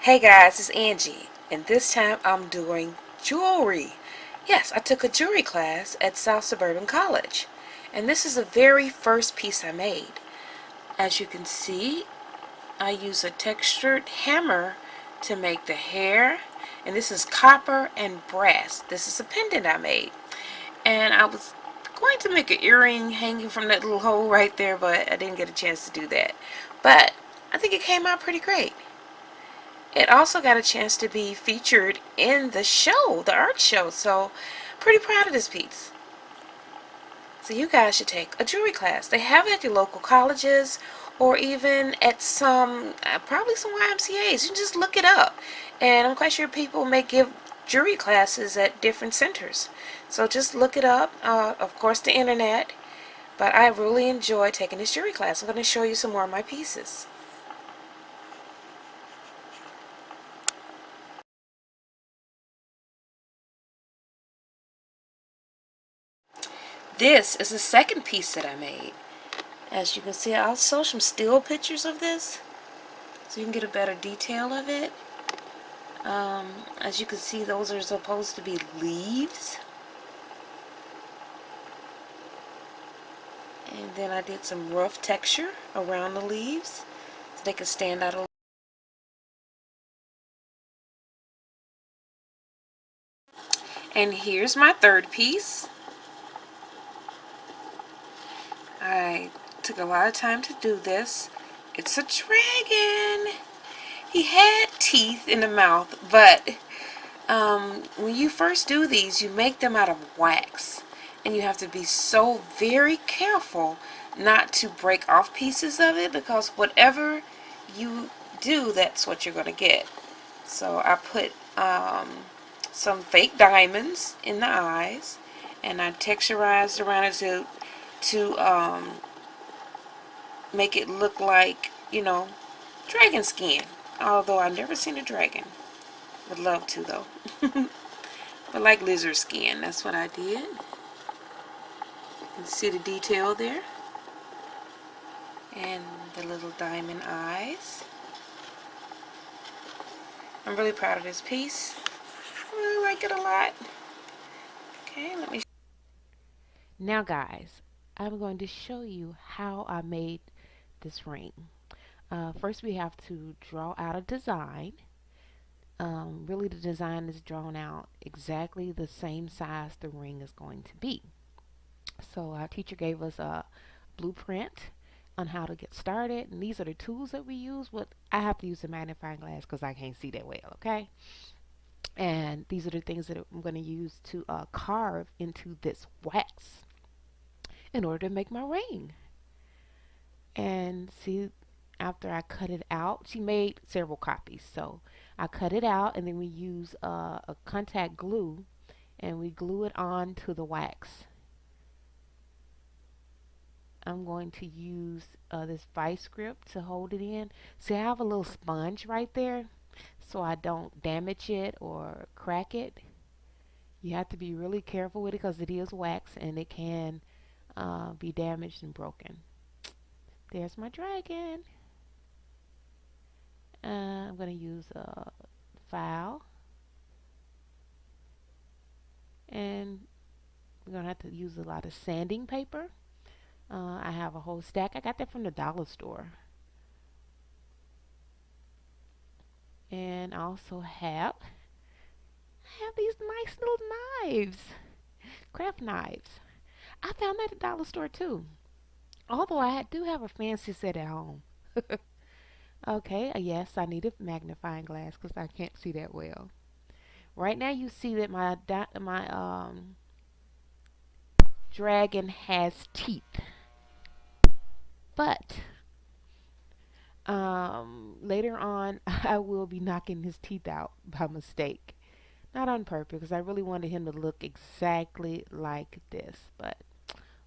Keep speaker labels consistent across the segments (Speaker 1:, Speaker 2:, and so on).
Speaker 1: Hey guys, it's Angie, and this time I'm doing jewelry. Yes, I took a jewelry class at South Suburban College, and this is the very first piece I made. As you can see, I use a textured hammer to make the hair, and this is copper and brass. This is a pendant I made, and I was going to make an earring hanging from that little hole right there, but I didn't get a chance to do that. But I think it came out pretty great. It also got a chance to be featured in the show, the art show, so pretty proud of this piece. So you guys should take a jewelry class. They have it at your local colleges or even at some, probably some YMCA's. You can just look it up. And I'm quite sure people may give jewelry classes at different centers. So just look it up, of course the internet. But I really enjoy taking this jewelry class. I'm going to show you some more of my pieces. This is the second piece that I made. As you can see, I'll show some still pictures of this so you can get a better detail of it. As you can see, those are supposed to be leaves. And then I did some rough texture around the leaves so they could stand out a little. And here's my third piece. I took a lot of time to do this. It's a dragon. He had teeth in the mouth, but when you first do these, you make them out of wax. And you have to be so very careful not to break off pieces of it, because whatever you do, that's what you're going to get. So I put some fake diamonds in the eyes, and I texturized around it to make it look like, you know, dragon skin. Although I've never seen a dragon. Would love to though. But like lizard skin, that's what I did. You can see the detail there. And the little diamond eyes. I'm really proud of this piece. I really like it a lot. Okay, let me. Now guys, I'm going to show you how I made this ring. First we have to draw out a design. Really the design is drawn out exactly the same size the ring is going to be. So our teacher gave us a blueprint on how to get started, and these are the tools that we use. What I have to use a magnifying glass because I can't see that well, okay? And these are the things that I'm going to use to carve into this wax in order to make my ring. And see, after I cut it out, she made several copies, so I cut it out, and then we use a contact glue, and we glue it on to the wax. I'm going to use this vice grip to hold it in. See, I have a little sponge right there so I don't damage it or crack it. You have to be really careful with it because it is wax and it can be damaged and broken. There's my dragon. I'm going to use a file, and we're going to have to use a lot of sanding paper. I have a whole stack. I got that from the dollar store. And I also have these nice little knives, craft knives. I found that at the dollar store too. Although I do have a fancy set at home. Okay, yes, I need a magnifying glass because I can't see that well. Right now, you see that my dragon has teeth.
Speaker 2: But later on, I will be knocking his teeth out by mistake. Not on purpose, because I really wanted him to look exactly like this. But,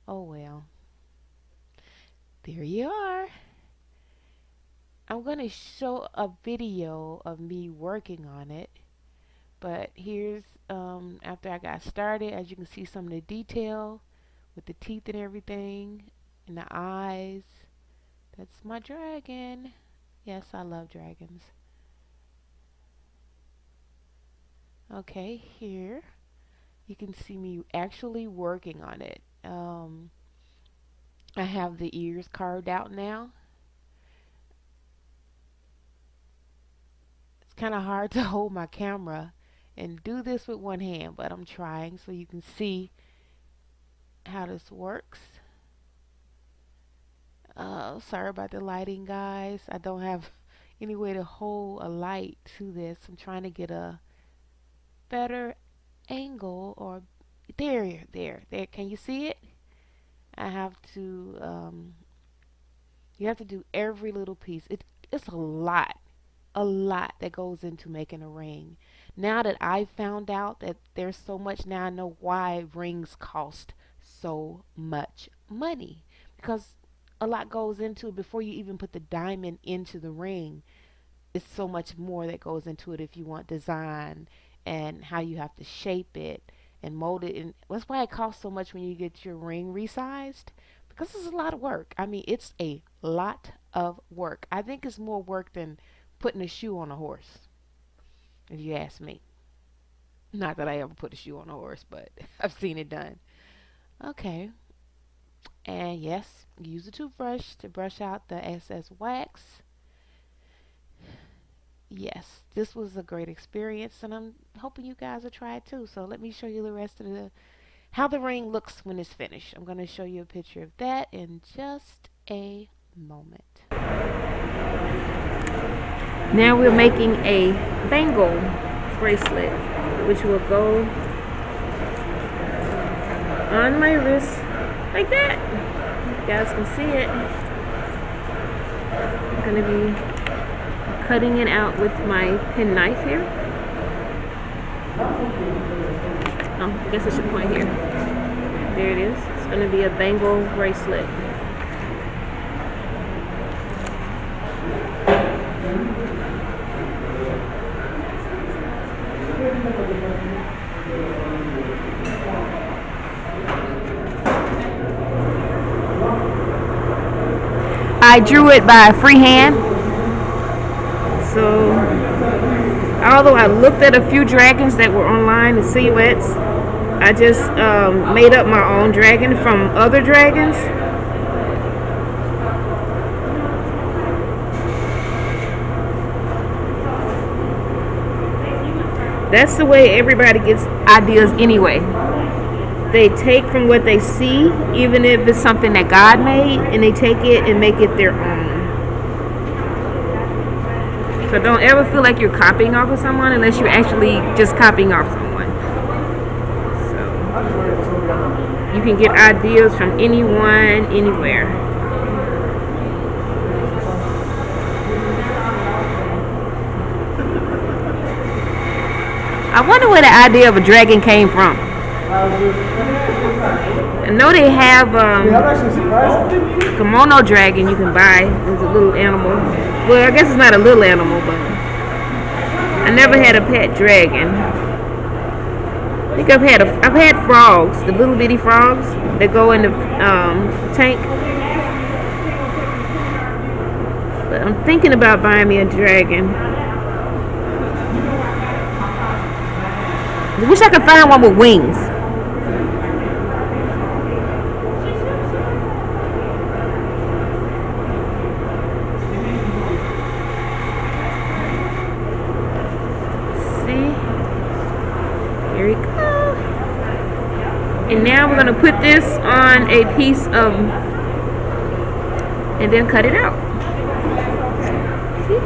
Speaker 2: oh well. There you are. I'm going to show a video of me working on it. But here's after I got started. As you can see, some of the detail with the teeth and everything, and the eyes. That's my dragon. Yes, I love dragons. Okay, here you can see me actually working on it. I have the ears carved out now. It's kind of hard to hold my camera and do this with one hand, but I'm trying so you can see how this works. Sorry about the lighting, guys. I don't have any way to hold a light to this. I'm trying to get a better angle, or there. Can you see it? I have to, you have to do every little piece. It's a lot that goes into making a ring. Now that I found out that there's so much, now I know why rings cost so much money. Because a lot goes into it before you even put the diamond into the ring. It's so much more that goes into it if you want design and how you have to shape it and mold it. And that's why it costs so much when you get your ring resized, because it's a lot of work. I mean, it's a lot of work. I think it's more work than putting a shoe on a horse, if you ask me. Not that I ever put a shoe on a horse, but I've seen it done. Okay. And yes, use a toothbrush to brush out the excess wax. Yes, this was a great experience, and I'm hoping you guys will try it too. So let me show you the rest of the how the ring looks when it's finished. I'm going to show you a picture of that in just a moment. Now we're making a bangle bracelet, which will go on my wrist like that. You guys can see it. I'm going to be cutting it out with my penknife here. I guess I should point here. There it is. It's going to be a bangle bracelet. I drew it by freehand. So, although I looked at a few dragons that were online, the silhouettes, I just made up my own dragon from other dragons. That's the way everybody gets ideas anyway. They take from what they see, even if it's something that God made, and they take it and make it their own. So don't ever feel like you're copying off of someone unless you're actually just copying off someone. So you can get ideas from anyone, anywhere. I wonder where the idea of a dragon came from. I know they have kimono dragon you can buy. It's a little animal. Well, I guess it's not a little animal, but I never had a pet dragon. I think I've had frogs, the little bitty frogs that go in the tank. But I'm thinking about buying me a dragon. I wish I could find one with wings. See? Here we go. And now we're going to put this on a piece of, and then cut it out. See?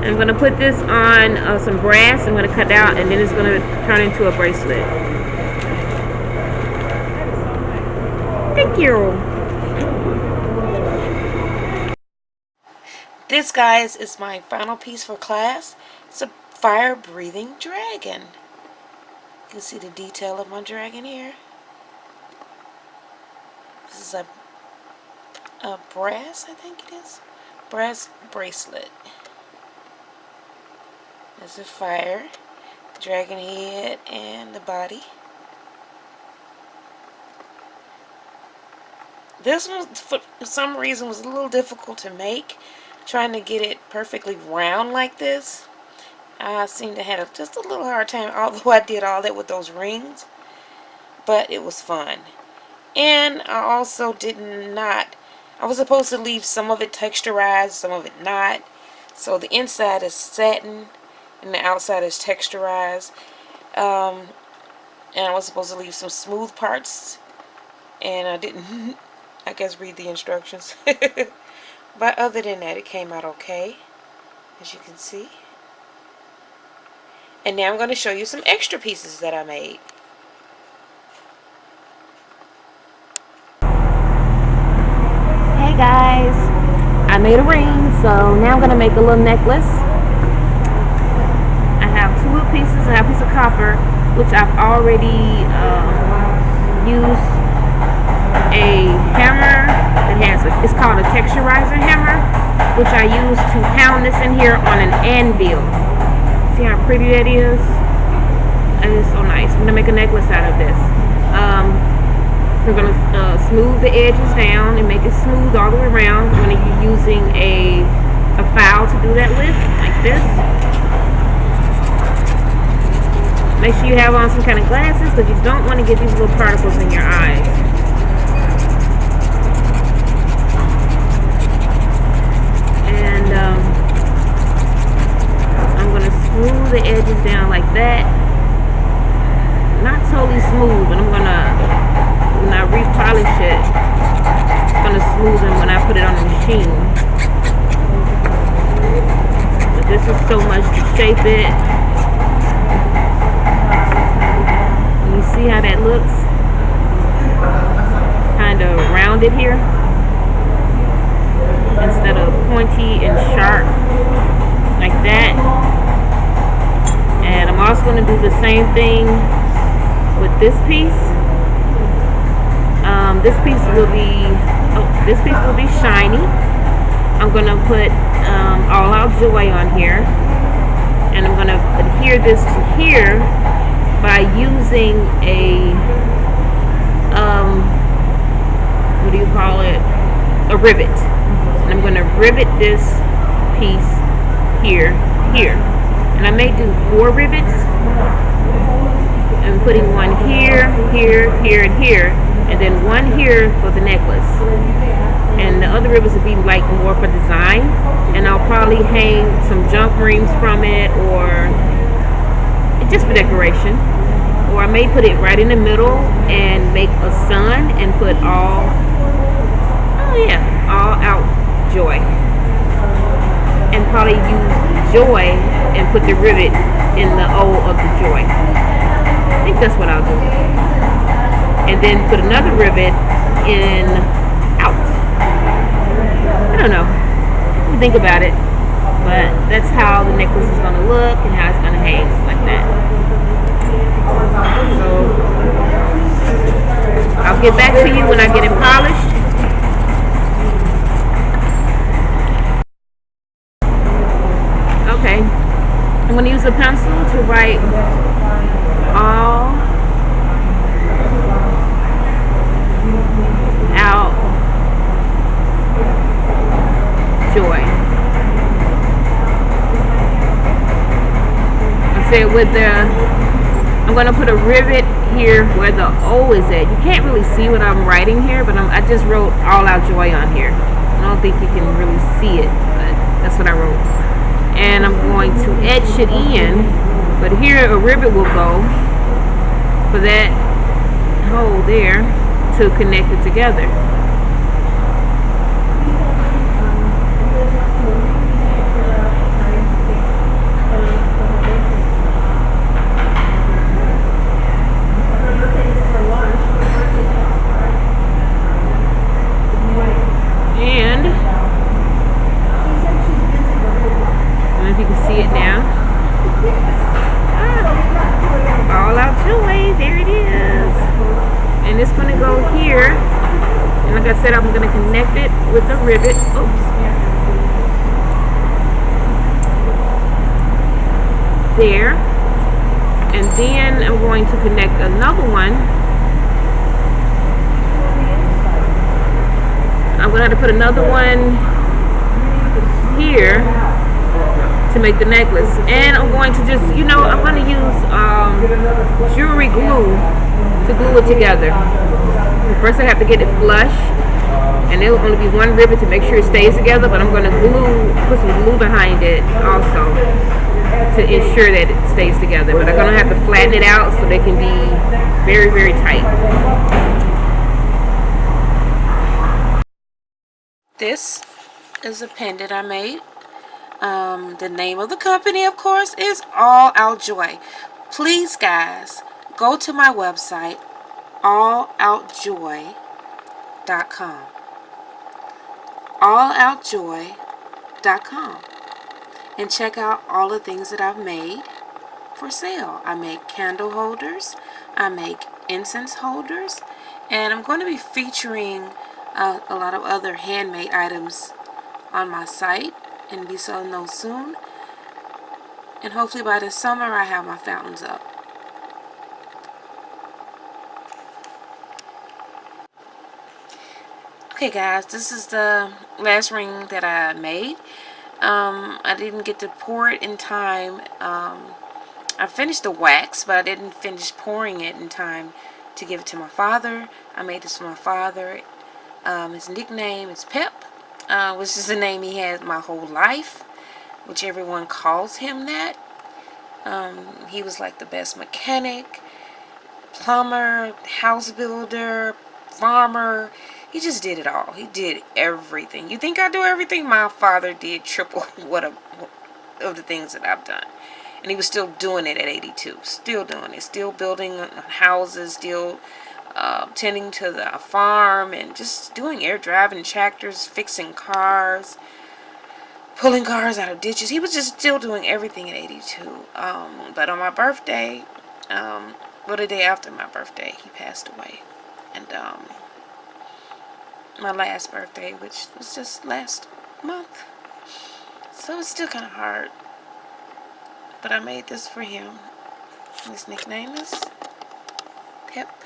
Speaker 2: I'm going to put this on some brass. I'm going to cut out, and then it's going to turn into a bracelet. Thank you.
Speaker 1: This, guys, is my final piece for class. It's a fire-breathing dragon. You can see the detail of my dragon here. This is a brass, I think it is. Brass bracelet. There's a fire, the dragon head, and the body. This one, for some reason, was a little difficult to make. Trying to get it perfectly round like this. I seem to have just a little hard time, although I did all that with those rings. But it was fun. And I also I was supposed to leave some of it texturized, some of it not. So the inside is satin and the outside is texturized. And I was supposed to leave some smooth parts. And I didn't, I guess, read the instructions. But other than that, it came out okay, as you can see. And now I'm going to show you some extra pieces that I made.
Speaker 2: Hey guys, I made a ring, so now I'm going to make a little necklace. I have two little pieces. I have a piece of copper, which I've already used a hammer that has it's called a texturizer hammer, which I use to pound this in here on an anvil. See how pretty that is? It is so nice. I'm gonna make a necklace out of this. We're gonna smooth the edges down and make it smooth all the way around. I'm gonna be using a file to do that with, like this. Make sure you have on some kind of glasses because you don't want to get these little particles in your eyes. I'm going to smooth the edges down like that. Not totally smooth, but I'm going to, when I repolish it, I'm going to smooth them when I put it on the machine. But this is so much to shape it. And you see how that looks? Kind of rounded here, instead of pointy and sharp like that. And I'm also going to do the same thing with this piece. This piece will be shiny. I'm going to put All Out Joy on here, and I'm going to adhere this to here by using a what do you call it? A rivet. And I'm going to rivet this piece here. And I may do 4 rivets. I'm putting one here, here, here, and here, and then one here for the necklace. And the other rivets will be like more for design. And I'll probably hang some junk rings from it, or just for decoration. Or I may put it right in the middle and make a sun and put all out joy. And probably use joy and put the rivet in the O of the joy. I think that's what I'll do. And then put another rivet in out. I don't know. Let me think about it. But that's how the necklace is going to look and how it's going to hang like that. So I'll get back to you when I get it polished. Okay, I'm going to use a pencil to write All Out Joy. I said I'm going to put a rivet here where the O is at. You can't really see what I'm writing here, but I just wrote All Out Joy on here. I don't think you can really see it, but that's what I wrote. And I'm going to etch it in, but here a rivet will go for that hole there to connect it together. said, I'm going to connect it with a rivet. Oops. There. And then I'm going to connect another one. I'm going to have to put another one here to make the necklace. And I'm going to just, I'm going to use jewelry glue to glue it together. First I have to get it flush, and there will only be one rivet to make sure it stays together, but I'm going to put some glue behind it also to ensure that it stays together. But I'm going to have to flatten it out so they can be very, very tight.
Speaker 1: This is a pendant I made. The name of the company, of course, is All Out Joy. Please, guys, go to my website, alloutjoy.com. alloutjoy.com, and check out all the things that I've made for sale. I make candle holders, I make incense holders, and I'm going to be featuring a lot of other handmade items on my site and be selling those soon. And hopefully by this summer I have my fountains up. Okay guys, this is the last ring that I made. I didn't get to pour it in time. I finished the wax, but I didn't finish pouring it in time to give it to my father. I made this for my father. His nickname is Pep, which is the name he had my whole life, which everyone calls him that. He was like the best mechanic, plumber, house builder, farmer. He just did it all. He did everything. You think I do everything? My father did triple of the things that I've done. And he was still doing it at 82. Still doing it. Still building houses. Still tending to the farm. And just doing driving tractors. Fixing cars. Pulling cars out of ditches. He was just still doing everything at 82. But on my birthday, the day after my birthday, he passed away. And my last birthday, which was just last month. So it's still kind of hard. But I made this for him. His nickname is Pep.